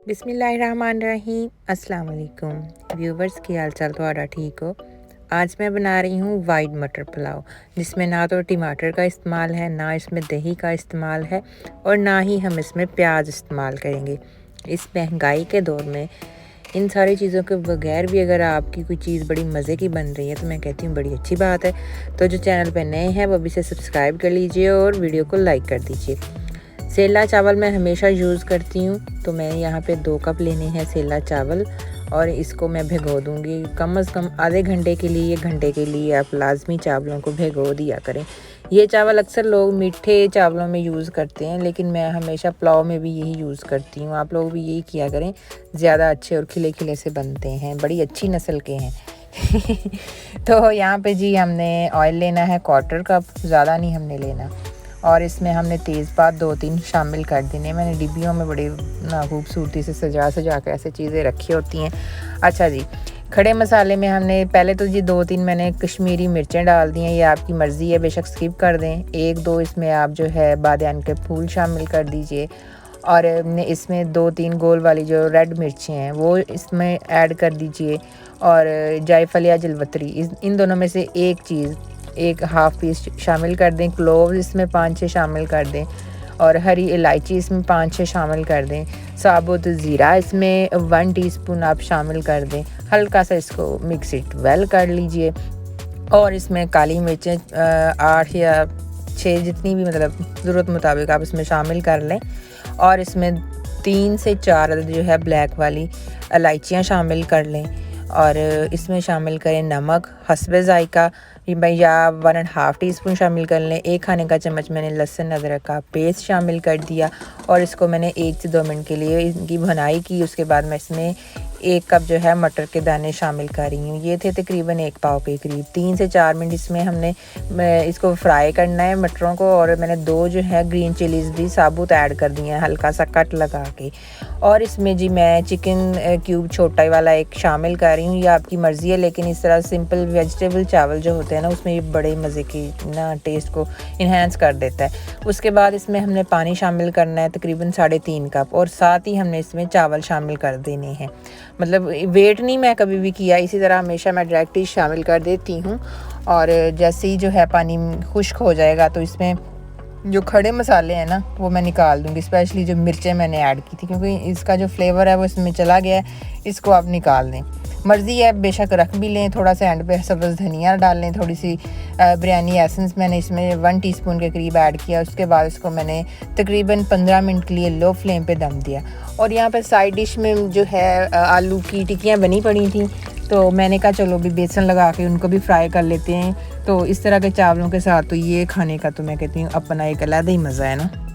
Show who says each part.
Speaker 1: बिस्मिल्लाहिर्रहमानिर्रहीम अस्सलाम वालेकुम व्यूवर्स, की हाल चाल थोड़ा ठीक हो। आज मैं बना रही हूँ वाइट मटर पुलाव, जिसमें ना तो टमाटर का इस्तेमाल है, ना इसमें दही का इस्तेमाल है और ना ही हम इसमें प्याज इस्तेमाल करेंगे। इस महंगाई के दौर में इन सारी चीज़ों के बगैर भी अगर आपकी कोई चीज़ बड़ी मज़े की बन रही है तो मैं कहती हूँ बड़ी अच्छी बात है। तो जो चैनल पर नए हैं वो अभी से सब्सक्राइब कर लीजिए और वीडियो को लाइक कर दीजिए। सेला चावल मैं हमेशा यूज़ करती हूँ, तो मैं यहाँ पे 2 कप लेने हैं सेला चावल और इसको मैं भिगो दूँगी कम से कम आधे घंटे के लिए। 1 घंटे के लिए आप लाजमी चावलों को भिगो दिया करें। ये चावल अक्सर लोग मीठे चावलों में यूज़ करते हैं, लेकिन मैं हमेशा पुलाव में भी यही यूज़ करती हूँ। आप लोग भी यही किया करें, ज़्यादा अच्छे और खिले खिले से बनते हैं, बड़ी अच्छी नस्ल के हैं। तो यहाँ पे जी हमने ऑयल लेना है 1/4 कप, ज़्यादा नहीं हमने लेना। और इसमें हमने तेज़पात 2-3 शामिल कर देने। मैंने डिब्बियों में बड़ी खूबसूरती से सजा के ऐसे चीज़ें रखी होती हैं। अच्छा जी, खड़े मसाले में हमने पहले तो जी 2-3 मैंने कश्मीरी मिर्चें डाल दी हैं, ये आपकी मर्ज़ी है, बेशक स्किप कर दें। 1-2 इसमें आप जो है बादियान के फूल शामिल कर दीजिए और इसमें 2-3 गोल वाली जो रेड मिर्चें हैं वो इसमें ऐड कर दीजिए और जायफल या जलवतरी इन दोनों में से एक चीज़, एक हाफ़ पीस शामिल कर दें। क्लोव इसमें 5-6 शामिल कर दें और हरी इलायची इसमें 5-6 शामिल कर दें। साबुत ज़ीरा इसमें 1 टीस्पून आप शामिल कर दें। हल्का सा इसको मिक्स इट वेल कर लीजिए और इसमें काली मिर्चें 8 या 6 जितनी भी मतलब ज़रूरत मुताबिक आप इसमें शामिल कर लें और इसमें 3 से 4 जो है ब्लैक वाली इलायचियाँ शामिल कर लें और इसमें शामिल करें नमक हस्बे ज़ायका या 1.5 टीस्पून शामिल कर लें। 1 खाने का चम्मच मैंने लहसुन अदरक का पेस्ट शामिल कर दिया और इसको मैंने 1 से 2 मिनट के लिए इनकी भुनाई की। उसके बाद मैं इसमें 1 कप जो है मटर के दाने शामिल कर रही हूँ। ये थे तकरीबन 1 पाव के करीब। 3 से 4 मिनट इसमें हमने इसको फ्राई करना है मटरों को और मैंने 2 जो है ग्रीन चिलीज़ भी साबुत ऐड कर दी हैं, हल्का सा कट लगा के। और इसमें जी मैं चिकन क्यूब छोटा वाला एक शामिल कर रही हूँ, ये आपकी मर्ज़ी है, लेकिन इस तरह सिंपल वेजिटेबल चावल जो होते हैं ना उसमें ये बड़े मज़े की ना टेस्ट को इन्हेंस कर देता है। उसके बाद इसमें हमने पानी शामिल करना है तकरीबन 3.5 कप और साथ ही हमने इसमें चावल शामिल कर देने हैं। मतलब वेट नहीं मैं कभी भी किया, इसी तरह हमेशा मैं डायरेक्ट ही शामिल कर देती हूँ और जैसे ही जो है पानी खुश्क हो जाएगा तो इसमें जो खड़े मसाले हैं ना वो मैं निकाल दूँगी। स्पेशली जो मिर्चें मैंने ऐड की थी, क्योंकि इसका जो फ्लेवर है वो इसमें चला गया है, इसको आप निकाल दें। मर्ज़ी है, बेशक रख भी लें, थोड़ा सा एंड पे सब्ज़ धनिया डाल लें, थोड़ी सी बिरयानी एसेंस मैंने इसमें 1 टीस्पून के करीब ऐड किया। उसके बाद इसको मैंने तकरीबन 15 मिनट के लिए लो फ्लेम पे दम दिया। और यहाँ पर साइड डिश में जो है आलू की टिक्कियाँ बनी पड़ी थी, तो मैंने कहा चलो भी बेसन लगा के उनको भी फ्राई कर लेते हैं। तो इस तरह के चावलों के साथ तो ये खाने का तो मैं कहती हूँ अपना एक अलग ही मज़ा है ना।